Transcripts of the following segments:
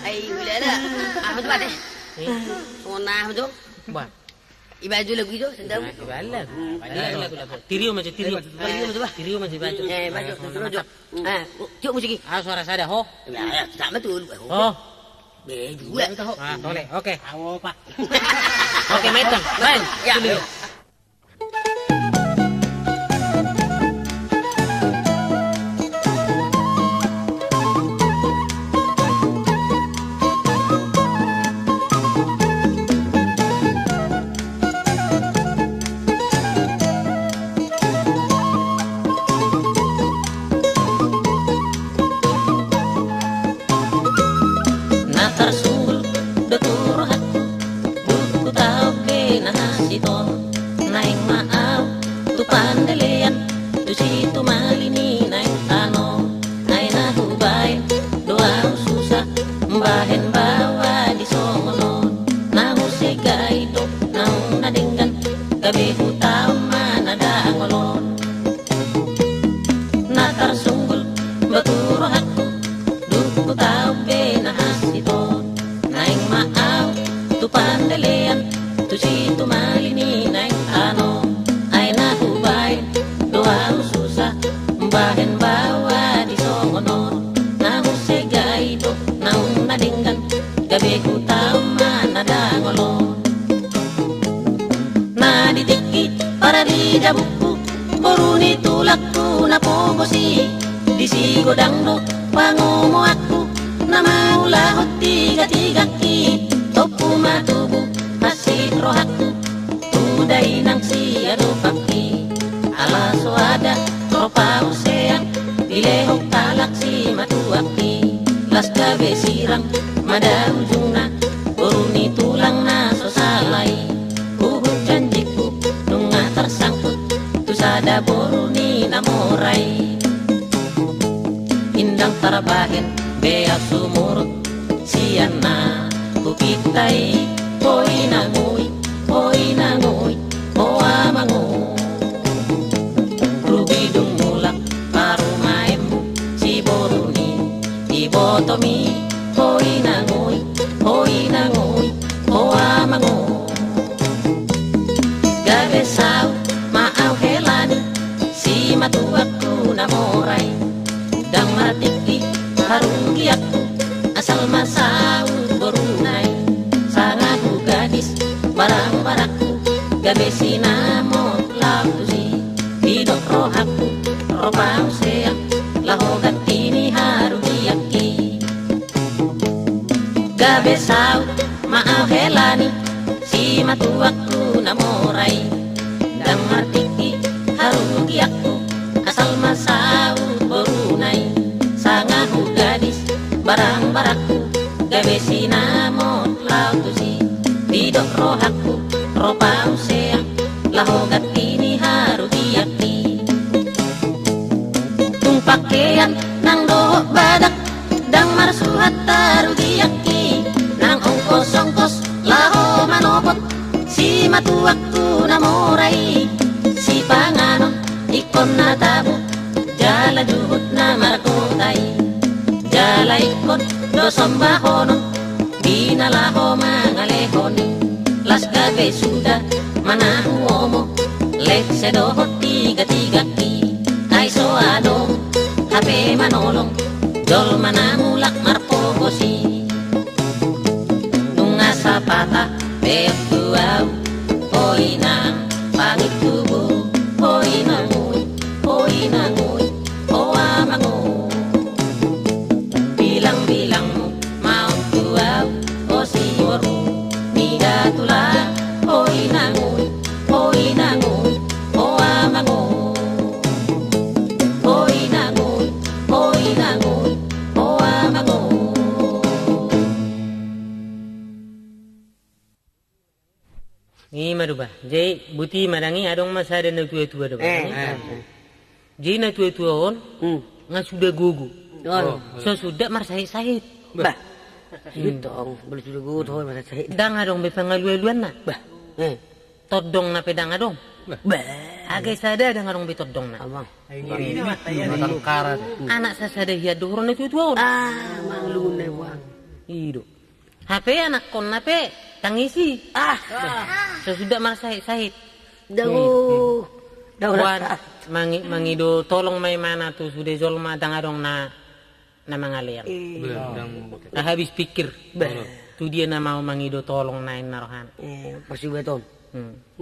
Ay, wala na. Ako ito ate. Sona ako ito. Ba. Ibaju lagu itu sedang. Ibala. Lagu. Tirio macam tirio. Tirio macam baju. Baju terus. Cuk musik. Suara saya ho. Ya, tak betul. Oh. Juga. Boleh. Oke. Pak. Oke, metong. Main. Ya. Ni maruba. Jai buti marangi adong masada na tua-tua doba. Jai na tua-tua on. Nga sudah gugu. So sudah mar sahit-sahit. Bah. Itong boleh sudah gugu thôi mà sahit. Dang adong be pangaluan na. Bah. Todong na pedang adong. Agak sada dengan orang betot dong nak. Abang. Ini matang karat. Anak saya sada hiat dohron itu tuh. Manglune bang. Ido. HP anak kon HP tangisi. Sesudah merasa sahit. Dago. Wan mangido tolong may mana tuh sudah zolma dangadong na mangalir. Nah habis pikir. Tu dia na mau mangido tolong nain narohan. Pasti beton.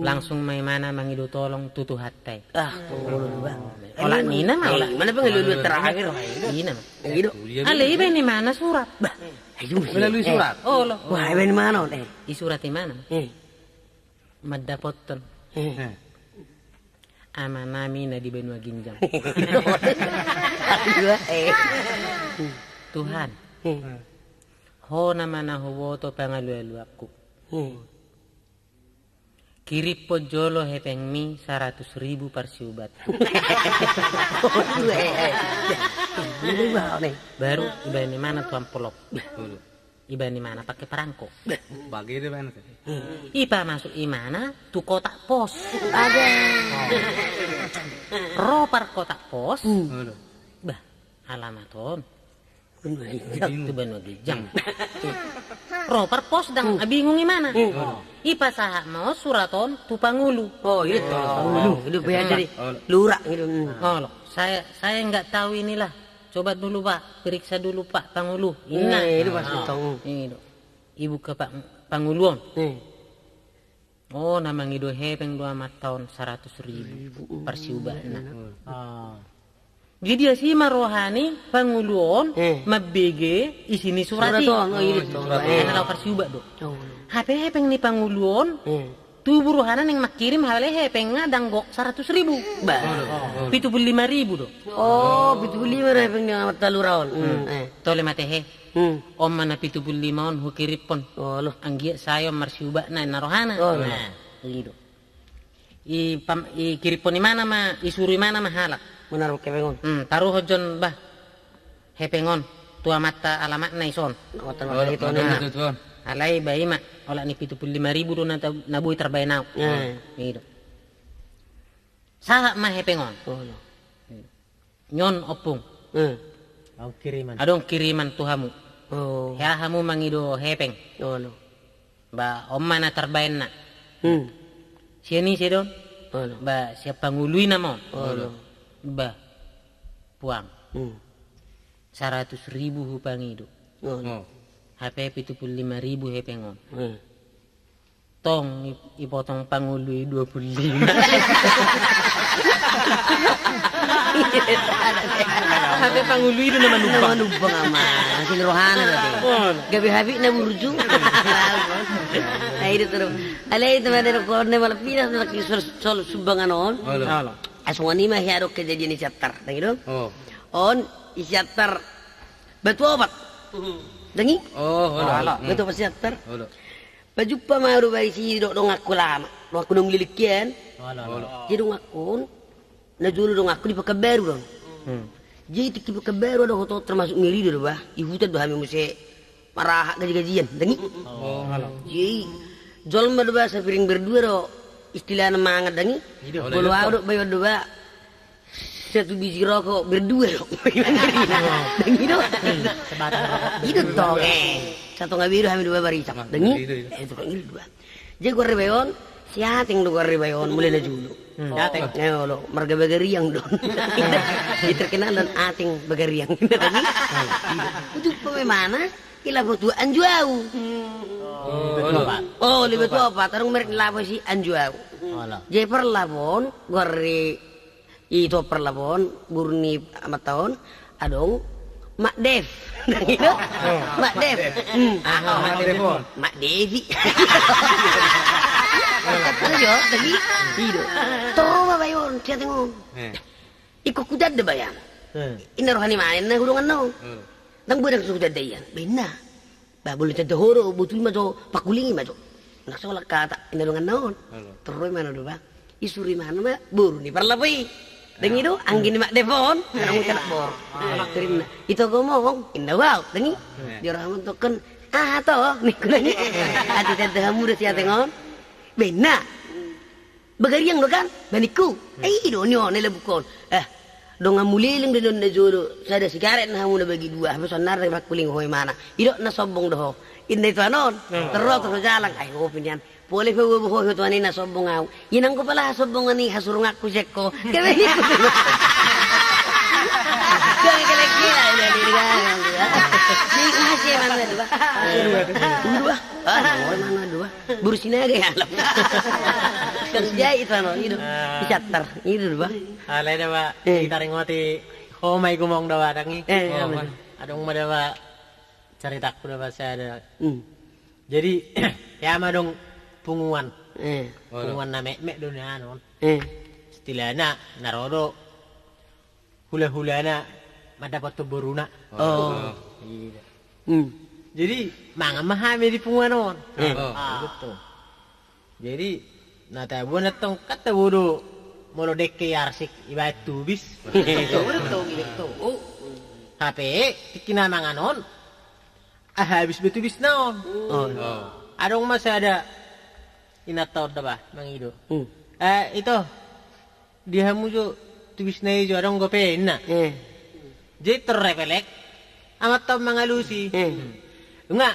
Langsung may mana mangido tolong tutu hatay. Tolong bang. Olah nina mah olah. Mana pengelulu terakhir? Nina. Gitu. Ale iba ni mana surat. Melalui surat. Oh lo. Wah, ini mana? I surat di mana? Madapoton. Ama nami na di Benua Ginjang. Tuhan. Ho nama na huwoto pangalu-alu aku. Kirip po jolo hepeng mi 100.000 parsiubat. Baru iba ni mana tuan polop. Iba ni mana pakai perangko. Bagi di mana? Ipa masuk imana tu kotak pos. Ada. Ropar kotak pos. Bah, alamaton. Tu Benua Ginjang. Ropar pos dang bingung gimana? Ipa sahak mau suraton tu Pangulu. Oh itu. Itu biar dari lurah gitu. Oh, saya nggak tahu inilah. Coba dulu Pak, periksa dulu Pak Pangulu. Ini pasti tahu. Ini ibu ke Pak Panguluan. Oh, nama ngido hepeng 2 tahun 100.000 parsiubana. Jadi si marohani Panguluan mabege isini surati. Ana law parsiuba do. HP hepeng ni Panguluan. Tu buruhanan yang makirim hale hepeng ngadang gok 100.000. 75.000 do. Oh, 75 hepeng nga mataluraon. Tole matehe. Om mana 75 on hukiripon. Oh lo. Anggia sayo marsiuba na narohana. Nah, gitu. I kiripon di mana mah isuri mana mah halak. Menaruh kepengon. Taruh hojon bah. Hepengon. Tua mata alamat na ison. Kawatan mata itu na. Alai bayi mak. Olah ni 75.000 do nabui terbayanau. Gitu. Sahak mah hepengon. Oh lo. Nyon opung. Kiriman. Adong kiriman tuhamu. Oh. Ya hamu mangido hepeng. Oh lo. Ba om mana terbayan na. Siani Sedon. Oh lo. Ba siapa ngului namon. Oh lo. Ba puang 100.000 hupangido. Oh lo. HP 75.000 hepengon. Tong ipotong pangului 25. HP pangului itu nama numpang. Nama numpang aman. Sing rohana tadi. Gabi habis na burju. Ay itu terus. Alay itu ada korne malah pinas na sol sumbangan on. Aswani mah hiarok kejadian di chapter, gitu. On chapter batu obat. Dengi? Batu obat chapter. Baju pamaru bari si dong aku lama. Lo aku nung lilikian. Jadi dong aku na dulu dong aku di Pekabaru dong. Jadi di Pekabaru ada hotel termasuk ngiri dulu bah. Ihutan doh kami mesti marah gaji-gajian. Dengi? Jadi jual madu bah sepiring berdua do. Istilah nama anget dengi. Kalau aku bayar dua. Satu biji rokok berdua dong. Dengi do. Itu dong satu nggak biru hamil dua barisak. Dengi? Itu kan ngiri dua. Jadi gua rebayon. Siating do gua rebayon mulai na dulu. Siating. Lo marga bagariang dong. Terkenal dan ating bagariang. Itu pemana? Ilabot dua anjuau. Oh, lebih tua apa? Tarung merek labo si anjuau. Jadi perlabon, gori itu perlabon, burni amat tahun, adong Mak Dev, gitu? Mak Dev, Mak Devi. Kata yo, tadi, itu. Toma bayon, siapa tengok? Ikut kuda ada bayan. Ini rohani main, nah hurungan no. Nang budak sudah dayan, benar. Boleh tentu horo, betul macam pakulingi macam. Nak soal kata ini dengan naon. Terus mana dulu bang? Isuri mana mah buru ni perlapi. Dengi tu angin mak devon, orang kena bor. Terima. Itu ngomong, indah wow, dengi. Dia orang tu kan toh ni kulanya. Ati tentu kamu dah siapa tengok? Benar. Bagariang do kan? Baniku. Do nyo nila bukon. Dong ngamuliling din na juro. Sada sigaret na hamuna bagi dua. Habis sonar na makuling hoy mana. Ido na sobong do. Inday to anon. Terus jalan. Ay pinyan. Boleh pa bubuho to ani na sobong aw. Inang ko pala sobong ani hasurung aku sekko. Kaya ni ko. Kaya masih mana dua? Dua. Mana dua? Burusin aja ya. Kerja itu itu dicatar itu dua. Alay na ba? Kita rin ngoti. May gumong daw adangi. Adong madawa cerita ko na ba sa ada. Jadi ya madong punguan. Punguan na mek do na non. Istilahnya narodo hula-hula na madapat to buruna. Jadi mga mahami di punguan non. Gitu. Jadi natabuan na tong katabudo mono dekke yarsik iba tubis. Gitu. Tapi tikinamangan non. Habis betubis naon. Adong masih ada inataw na ba mangido. Ito dia mujo tubis na ijo adong gope na. Jadi terrepelek amat tau mga lusi. Nga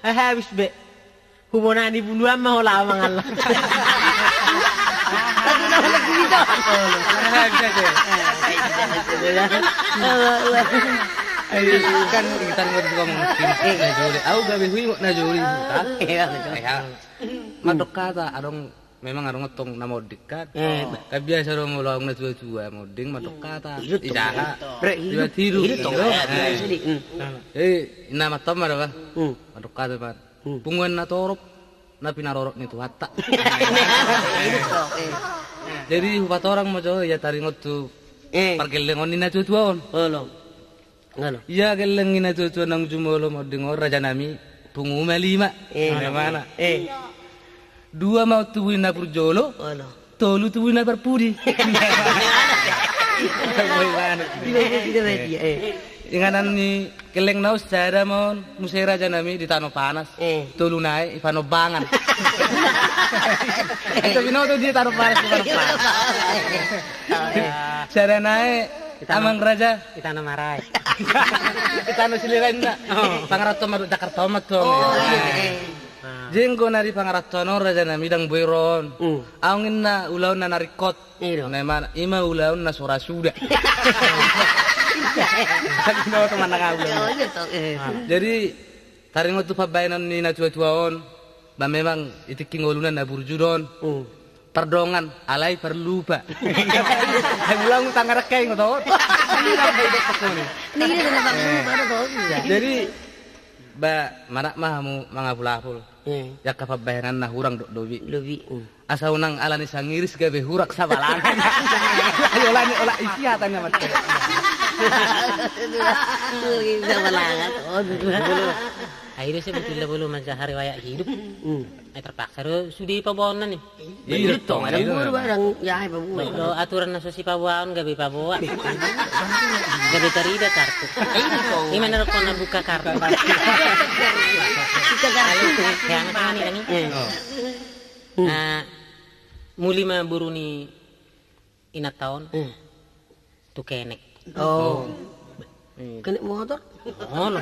habis be humona ni buluan mah wala mangal. Tapi na lagi dito. Habis aja. Ay kan kita ngerti ngomong na juli. Aku gabi hui na juli ta. Madok kata adong memang adong tong na modik kan. Kabiasa ro mulong na tua moding madok kata. Isaha. Diba tiru. Ina matam ada ba? Madok kata ba. Punguan na torop na pinarorok nito hatta. Jadi hupat orang mo jo ya taringot tu pargelengon ni na tuon. Ngalo. Iya kelengin na tuon nang jumolo mo dingor raja nami punguma 5. Mana? Dua mau tuwin na purjolo. Tolu tuwin na perpudi. Inganan ni keleng naus cara mon musai raja nami di tanah panas. Tolu naik ipano bangan. Tapi no tuh di tanah panas ipano panas. Cara naik amang raja di tanah marai. Di tanah siliran na. Pangarato madu Jakarta mat tuh. Jenggo nari pangaratono raja nami dang boiron. Aungin na ulaun na narikot. Nama ima ulaun na surasuda. Sakino teman nakaulan. Jadi taringo tu pabayanan ni na tua-tuaon. Ba memang itiking ulunan na burjudon. Perdongan alai perlupa. Ay ulang tangarakay ngoto. Jadi ba manak mah mu mangapul-apul. Ya kapabayanan na hurang dobi. Asa unang alani sangiris gabe hurak sabalangan. Ayo lani olah isiatan na mat. Sabalangan. Akhirnya saya betul belum masa hari raya hidup. Terpaksa sudah pabawan nih. Iya Tong ada buru barang ya pabawan. Lo aturan naso si pabawan gabe pabawa. Gabe terida kartu. Gimana kau nak buka kartu? Buka kartu. Ya anak ini. Muli mah buru ni inat tahun. Tu kenek. Kenek motor? Loh.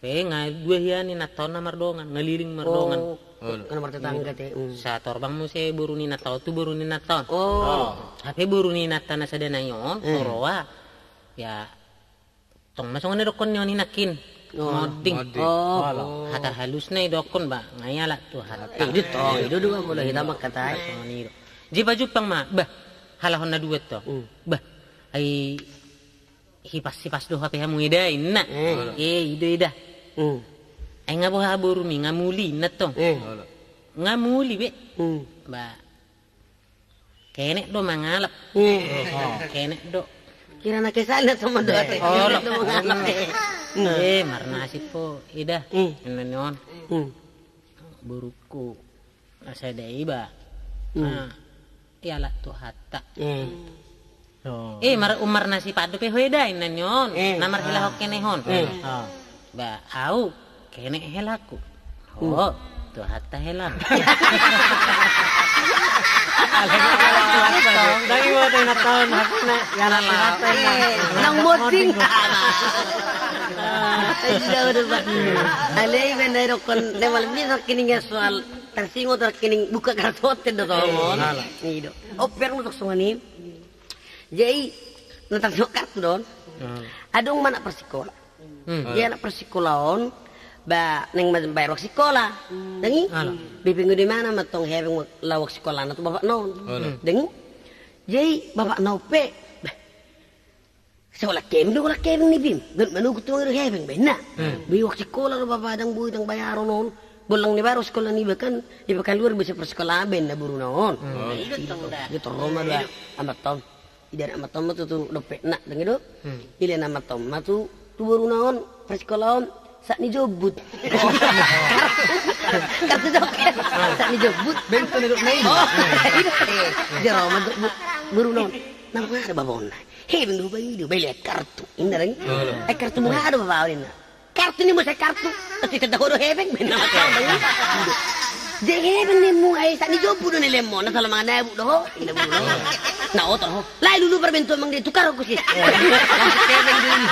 Tapi dua hian inat tahun na mardongan, ngaliling mardongan. Kana martetangga teh. Sa torbang mo si buru ni nataw tu buru ni nataw. Tapi buru ni natan na sa danayon, torowa. Ya tong masong ni dokon yon hinakin. Moding. Hata halus na idokon ba? Ngayala tu hata. Itu dua mulai kita makatay. Di baju pang ma, bah halahon na duet to. Bah ay hipas-hipas do hape hamu ida inna. Ida ida. Ay nga buha buru mi ngamuli na to. Ngamuli be. Ba kenek do mangalap. Kenek do. Kira na kesana sama do ate. Marnasip po ida. Inanyon. Buruku asa daiba. Iala to hatta. Umar nasi padu pe hoeda inanyon. Namar hilahok kenehon. Ba au kene helaku. tuh hatta helan. Dari mo tayo na taon na ganan hatta nang moting. Sudah udah. Alay benero kon lemal bisa kining soal tersingo terkining buka kartu hotel do tolong. Nido. Oper mo semua ni. Jadi nonton kartu don. Adong mana persikola. Dia anak persikolaon ba neng bayar wak sekolah. Dengi? Bibinggo di mana matong hewing lawak sekolah na to bapak naon. Dengi? Jadi bapak naon pe. Sekolah keving do keving ni bim. Gun manugot to ngir hewing bena. Biwak sekolah ro bapak dang buit ang bayaron noon. Bolang ni baro sekolah ni bakan ibakan luar bisa persekolah ben na buru naon. Itu Roma da amat tom. Ida amat tom tu dope nak dengi do. Ile amat tom matu tu baru naon persekolahan sak ni jobut. Kartu joket sak ni jobut Bento ni dok nai. Jero ma baru naon nang ada babon. Hei bindu bayi do beli kartu. Inda lagi. Kartu mo ada bawa ini. Kartu ni mo sa kartu. Tapi kada horo heveng ben na taw bang. Je heveng ni mo ay sak ni jobut ni lemon na sala mga nabu do. Ina mo. Na otor ho. Lai lulu berbento mang di tukar ko si. Heveng din.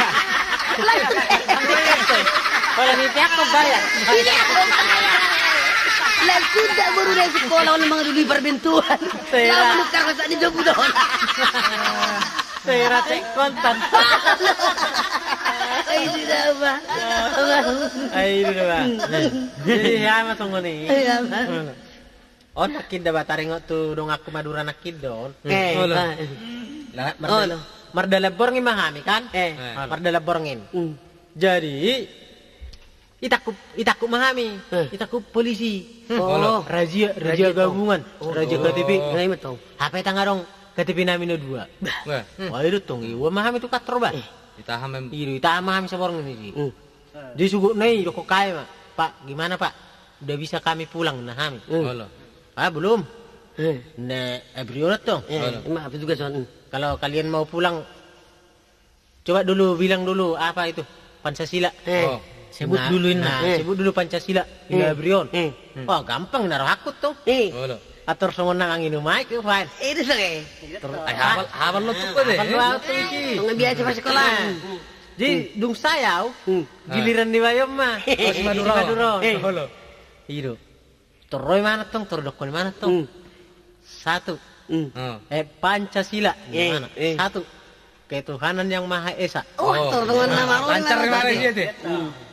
Kalau ni pihak kau bayar. Lalu tak baru dari sekolah orang mga dulu perbentuan. Lalu nukar ko sa ni job doon. Saya cek kontan. Ay tidak ba. Ay itu ba. Jadi hama tunggu ni. Oh nakid ba taringo tu dong aku Madura nakid don. Mardalabor ngi mahami kan? Mardalabor ngin. Jadi itaku mahami, itaku polisi. Razia gabungan, razia KTP. Ngai matong. Apa tangarong KTP namin no dua. Wah itu tong iwa mahami tu katro ba? Itaham mahami sa borong ni. Di sugo nai roko kaya ma. Pak, gimana Pak? Udah bisa kami pulang nahami. Belum. Nah, Abrionat to. Maaf juga soal. Kalau kalian mau pulang, coba dulu bilang dulu apa itu Pancasila. Sebut dulu Pancasila. Brion. Oh gampang naruh hakut tuh. Atur semua nang angin umay ke file. Itu sih. Hafal lo tuh deh. Hafal tuh iki. Tong biasa pas sekolah. Jadi dung sayaw giliran di Bayam mah. Si Madura. Iyo. Toroy mana tong, tordokon mana tong. Satu. Pancasila gimana? Satu. Ketuhanan yang Maha Esa. Tolongan nama lo. Lancar mana dia deh?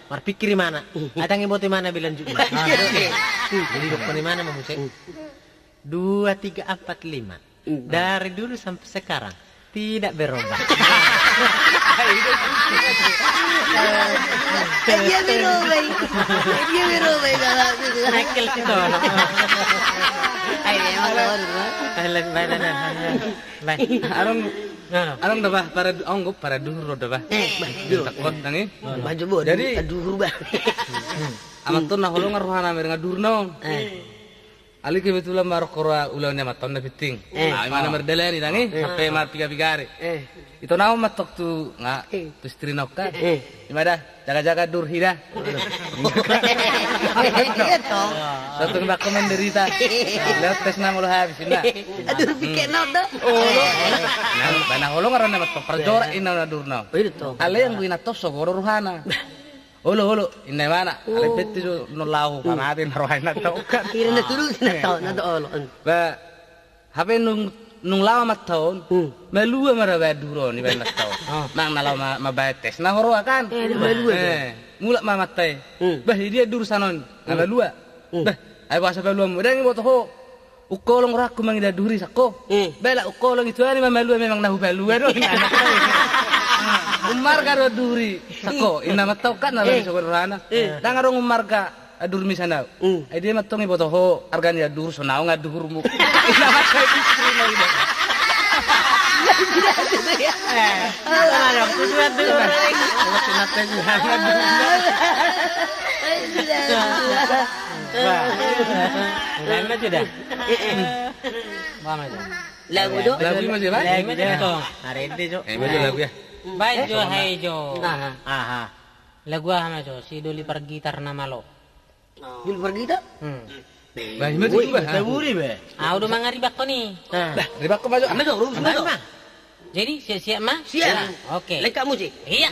Marpikir mana? Adang ibu di mana bilang juga. Jadi dokter di mana mamusik? 2, 3, 4, 5. Dari dulu sampai sekarang tidak berubah. Dia berubah. Nekel itu. Ay, Arong dah bah para onggop para duhur dah bah. Takut nangi. Maju bo. Jadi duhur bah. Amat tuh nah holong ngaruhana mer ngadur naon. Ali kebetulan marok kora ulangnya maton na piting. Mana merdeleni nangi sampai mar piga-pigare. Itu naon matok tu nga tu istri nokka. Gimana? Jaga-jaga durhida. Satu nggak menderita. Lewat tes nang ulah habis na. Aduh pikir naon do. Nah, bana holong ngaran matok perjora ina durna. Itu. Ale yang buina top sogoro ruhana. Holo, ini mana? Ale beti jo nolau panatin ruhana tau kan. Kira na tulus na tao na do. Ba habe nung lawa matahun, malua marawa duro ni benda tau. Nang nalaw mabates na horo kan. Mulak mamatay. Bah dia dur sanon, nalua. Bah ay basa balua mo dang boto ho. Ukolong raku mangida duri sako. Bela ukolong itu ani mamalua memang nahu balua no. Umar karo duri sako ina mataw kan na sa rana. Dangarong umar ka adur misana. Ay dia matong iboto ho arganya dur so naw nga dur mo. Ina matay istri na ida. Lagu do. Lagu masih ba? Lagu to. Arede jo. Masih lagu ya. Baik jo hai jo. Aha. Lagu ama jo si doli par gitar na malo. Bil pergi tak? Bah, ini tuh bah. Taburi be. Ah, udah mangaribak ko ni. Bah, ribak ko masuk. Masuk, rumah masuk. Jadi siap-siap mah? Siap. Oke. Lengkap musik. Iya.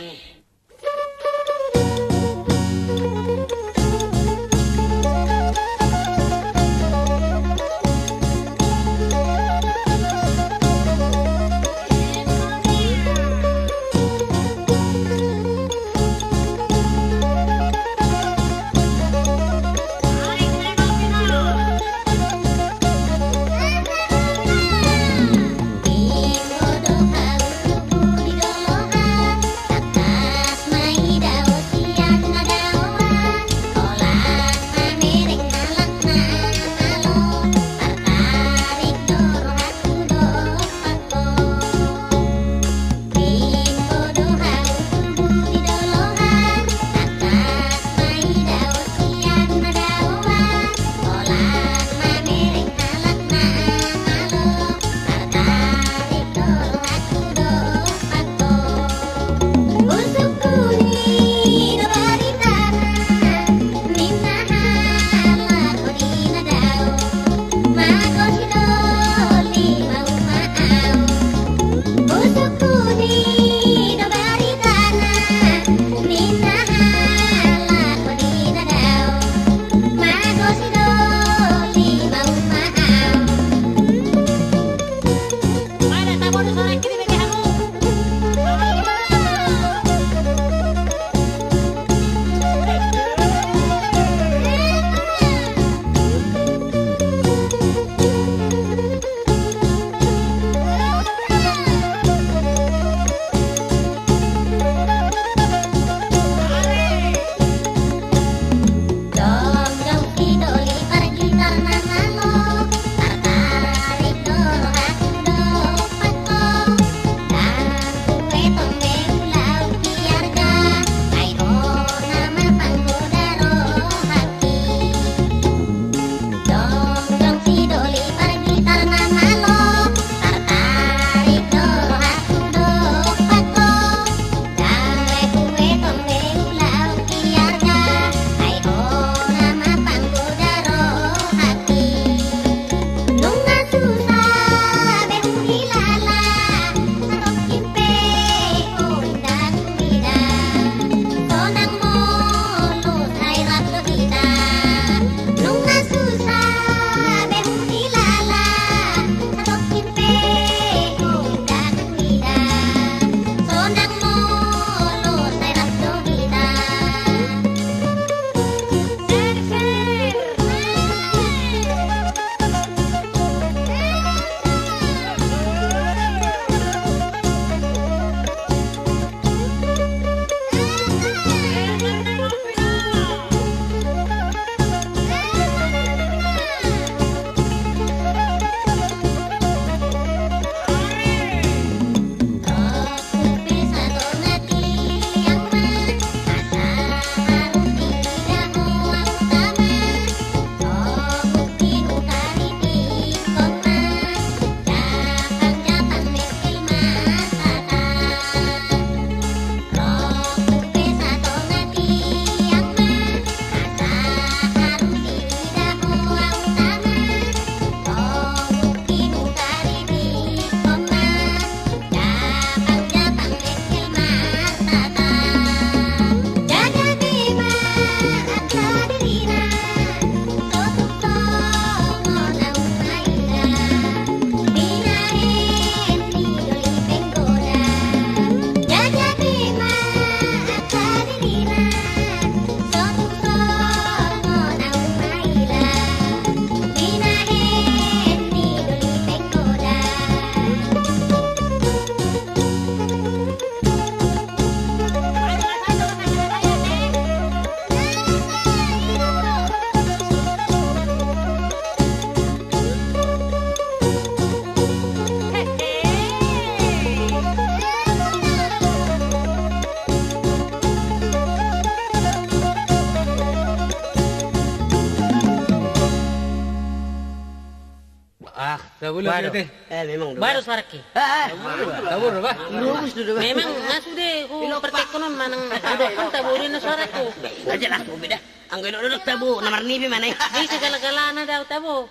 Tabur Baru. teh. Memang Baru sarki. Tabur apa? Lurus dulu. Memang ngasu deh ku pertekonon manang ada kan taburin na suaraku. Aja lah, beda. Ang duduk tabu nomor nibi mana? Di segala-galana daw tabo.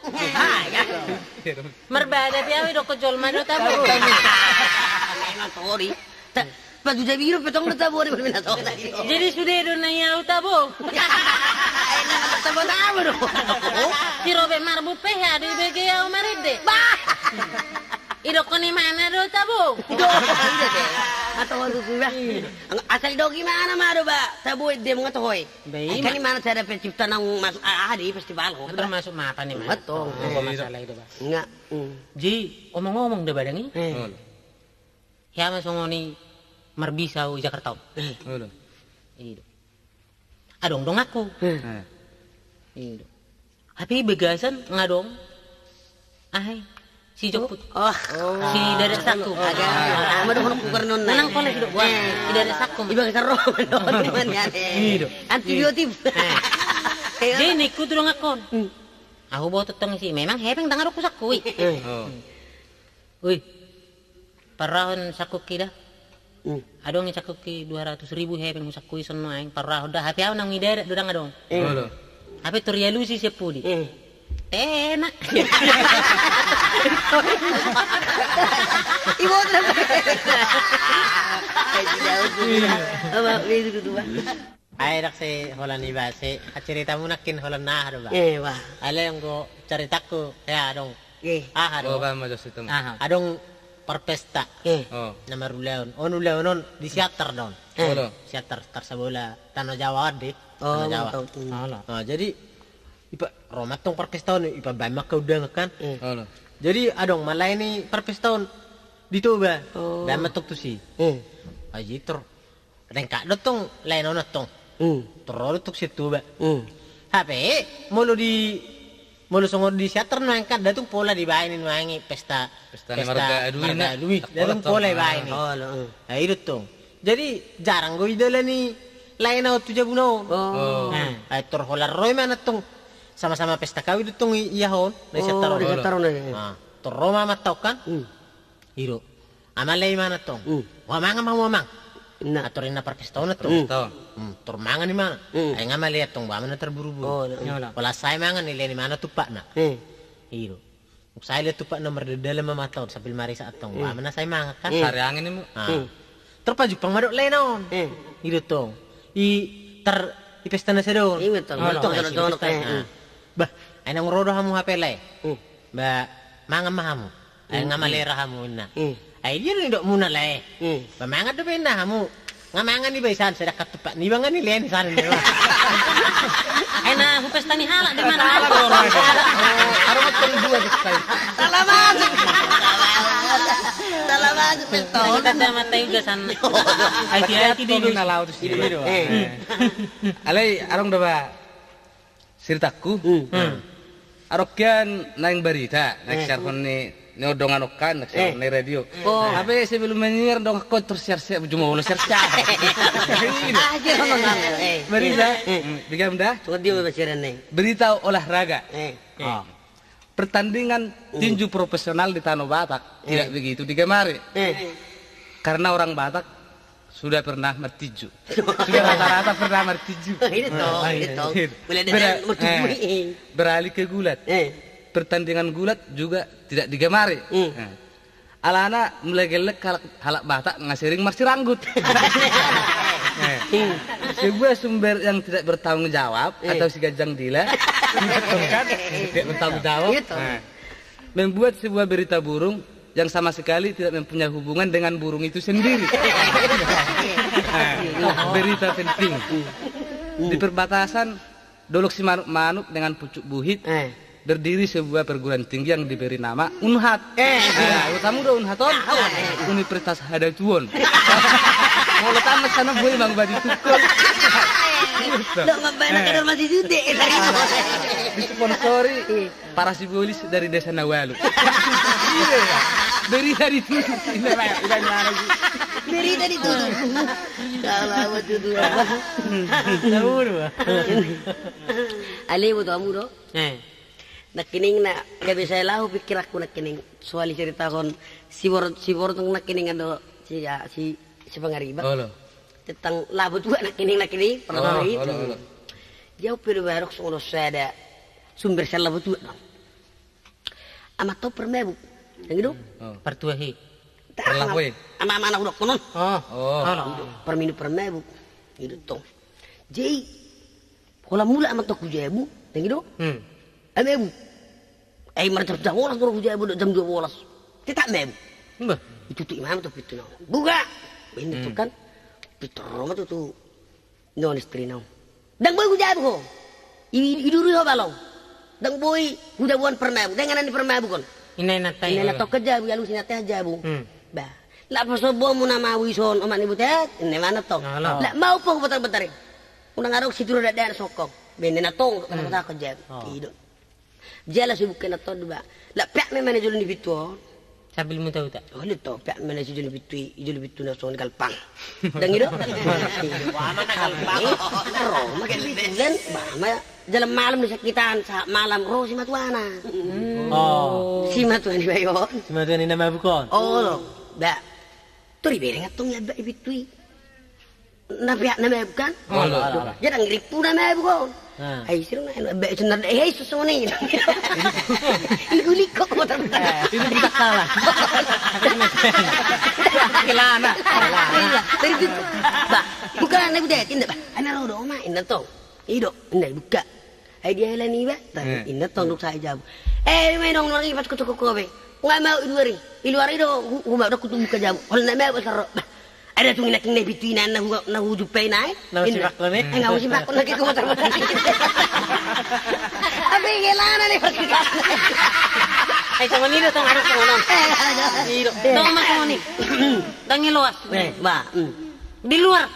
Ya. Marbada piawi do kojol mano tabo. Memang sorry. Padu jabiro petong na tabo ni berbeda tahu tadi. Jadi sudah do na yaw tabo. Enak tabo tabo do. Si Robe marbu peh adi bege yaw maride. Ido koni mana do tabo. Atau waktu tu ba? Asal do gimana maro ba? Tabo ide mga tohoy. Kani mana cara pencipta nang mas ahadi festival ko. Termasuk apa nih mas? Betul. Apa masalah itu ba? Enggak. Ji, omong-omong da badangi. Ya mas ngoni marbisau Jakarta. Ido. Adong dong aku. Ido. Tapi begasan ngadong. Ay, si Jokput. Si Dadak Saku. Madu hono ku karnon na. Nanang koles do. Si Dadak Saku. Ibang saro teman yan. Ido. Antibiotik. Jadi ku durung akon. Aku bawa tetang si memang hepeng tangan aku saku. Wih. Parahon saku kida. Adong saku ki 200.000 hepeng saku sono aing parahon dah hapi aw nang ngidere dudang adong. Hapi torialu si sepudi. Enak. Ibu terus. Apa itu tu ba? Ay si holan iba si cerita mo nakin holan na haro ba? Wah. Ala yung go ceritaku ya adong. Oh, ba mo itu. Adong perpesta. Oh. Na marulaon. Ono laonon di siater don. Oh. Siater tar sa bola Tanah Jawa di. Oh, Tanah Jawa. Oh, jadi ipa romat tong perpestaon ipa bamak ka udang kan. Oh. Jadi adong malay ni perpestaon dito ba? Bamak tok tu si. Aji ter. Rengka dotong lain ona tong. Terlalu tok situ ba. Hape mulu songo di siater nang kan datung pola dibainin wangi pesta marga adui datung pola baini. Nah itu tong. Jadi jarang go idola ni lain na tuja buno. Ay torholar roy mana tong sama-sama pesta kawin tong iyahon na siater. Toroma matau kan? Iro. Amalay mana tong. Wamang mamang. Atorin na perpestaon na tong. Turmangan ni mana? Ay nga malihat tong baman na terburu-buru. Wala say mangan nila ni mana tupak na. Iro. Saya lihat tupak na merdedala mamataw sa pilmari sa atong. Baman na say mangan kan? Sariangin ni mo. Terpajuk pang madok lenon. Iro tong. Ipesta na sa doon. Bah, ay nang rodo hamu hapelay. Ba, mangan mahamu. Ay nga malera hamu na. Ay yun dok muna lay. Ba mangan do na hamu. Nga mangan ni baisan sa katupak. Ni bangan ni len sana ni. Ay na pesta ni hala di mana? Aramat ko dua sekali. Salamat. Salamat pesto. Kita matay gasan. Ay hati di na laut sini. Alay arong da ba ceritaku. Arokyan naing berita, naik siaran ni odongan okan, naik siaran ni radio. Tapi sebelum menyiar dong aku tersiar-siar cuma ulah siar-siar. Aja ngomong. Berita, bigam dah. Tuh dia berbicara nih. Berita olahraga. Pertandingan tinju profesional di Tanah Batak tidak begitu digemari. Karena orang Batak sudah pernah bertinju. Sudah rata-rata pernah bertinju. Itu. Mulai dari Beralih ke gulat. Pertandingan gulat juga tidak digemari. Alana mulai gelek halak Batak ngasiring marsi ranggut. Sebuah sumber yang tidak bertanggung jawab atau si Gajang Dila kan tidak bertanggung jawab. Membuat sebuah berita burung yang sama sekali tidak mempunyai hubungan dengan burung itu sendiri. Berita penting. Di perbatasan Dolok Simanuk dengan Pucuk Buhit berdiri sebuah perguruan tinggi yang diberi nama Unhat. Kamu udah Unhat on? Universitas Hadajuan. Mau letak sana boleh bang badi tukul. Lo ngapain kadar masih sude. Disponsori para sibolis dari desa Nawalu. Berita ditutup. Berita ditutup. Salah betul apa? Ali buat kamu do. Nak kining na gabi saya lahu pikir aku nak kining soal cerita kon sibor tong nak kining ado si pengariba. Tentang labu tua nak kining pernah lagi. Jauh pero barok sono ada sumber salah betul dong. Amat tau permebu. Yang itu? Pertuahi. Perlakuin. Ama anak udah konon. Oh. Perminu permebu. Itu tong. Jadi kalau mula amat tau kujabu, yang itu? Mebu. Mereka jam 12 baru kujabu jam 12. Tidak mebu. Mbah. Itu tuh imam tuh pitu nau. Buka. Ini tuh kan pitu rumah tuh non istri nau. Dang boy kujabu ko. Iduru ho balong. Dang boy kujabuan permebu. Dengan ani permebu kon. Inay natay. Inay natok kejabu yalu sinateh jabu. Bah. La pasobo mo na mawison o manibut ini mana tong. La mau po betar-betar. Unang araw situ dadaan sokong. Bende na tong kata kejabu. Tidak. Jelas bukan na to diba. La pek me manajer ni bitu. Sabil mo tahu tak? Oh itu pek manajer ni bitu na son kalpang. Dang itu. Wah, mana kalpang. Makan bulan bah dalam malam di sekitar malam roh si matuana. Si matuan di bayon. Si matuan ini nama bukan. Oh, ba. Turi bereng atong ya ba ibitui. Nabiak nama bukan? Jadi ngirip tu nama bukan. Ay siro na ba sunar ay susuna ni. Igulik ko motor. Ini kita kalah. Kilana. Tari gitu. Ba, bukan na budak tinda ba. Ana ro ma inna to. Ido, inna buka. Ay dia hela ni ba. Inna to nduk sa jab. May nong nang ipas ko ko be. Nga mau iluari. Iluari do guma do kutu buka jab. Hol na ma ba saro. Ada tuh nak ni bituinan na hujupai naik. Nah, si baklo ni. Enggak usah baklo lagi ko motor-motor. Abi gelana ni kita. Ay sama ni tong harus ngonon. Iro. Tong mako ni. Dangi luas. Ba. Di luar.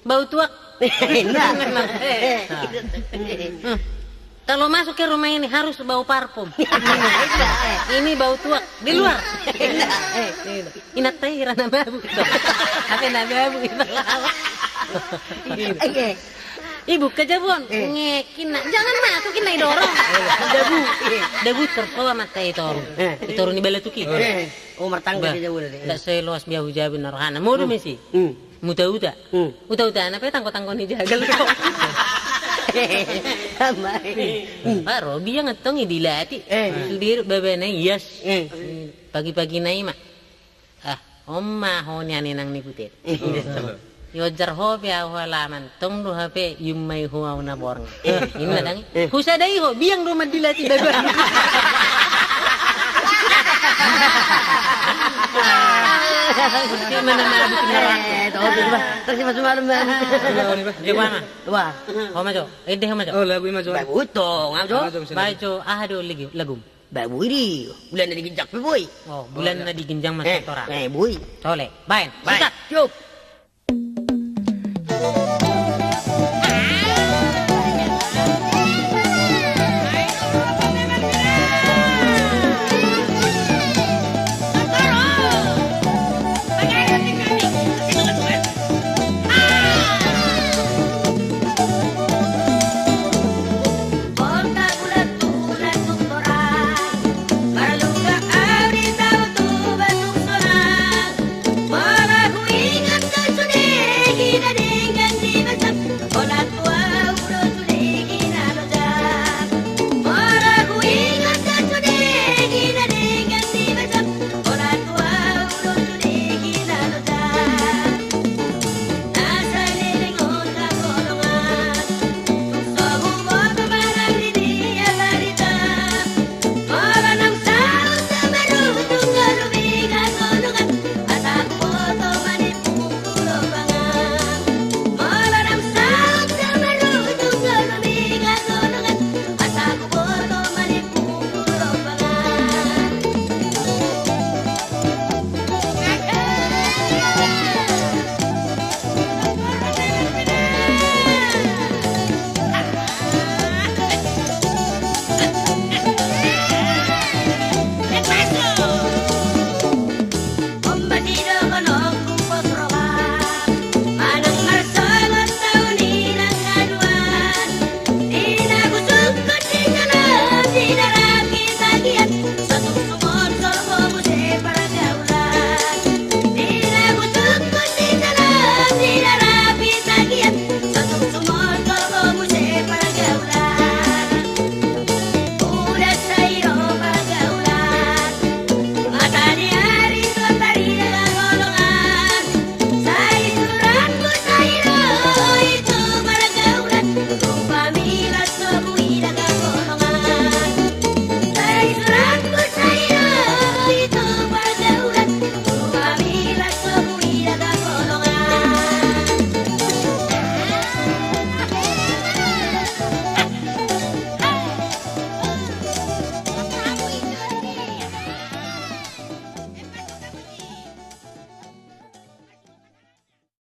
Bau tuak. Nah. Kalau masuk ke rumah ini harus bau parfum. Ini bau tuak di luar. Inat teh rana babu. Apa na babu Ibu kejabon ngekin jangan masukin na idorong. Debu tersoa mata itorong. Itorong ni bala tuki. Martangga dia jauh deh. Tak saya luas biar hujabin narhana. Mau mesi. Muta-uta. Uta-uta apa tangko-tangko ni jagal kau. Pak Robi yang ngetong dilati. Sudir babana yes. Pagi-pagi nai mah. Omma ho nyane nang ni putit. Yojar ho bia ho laman tong do hape yummai ho na borng. Inna dang. Husadai ho biang do madilati baba. Mana mabuk terus masuk malam di mana? Wah, ho majo. Ede ho majo. Oh, lagu majo. Babu to, ngajo. Bajo ahado lagum. Babu ini bulan na diginjak boy. Oh, bulan na diginjang mas tora. Boy. Sole. Bain. Cukup.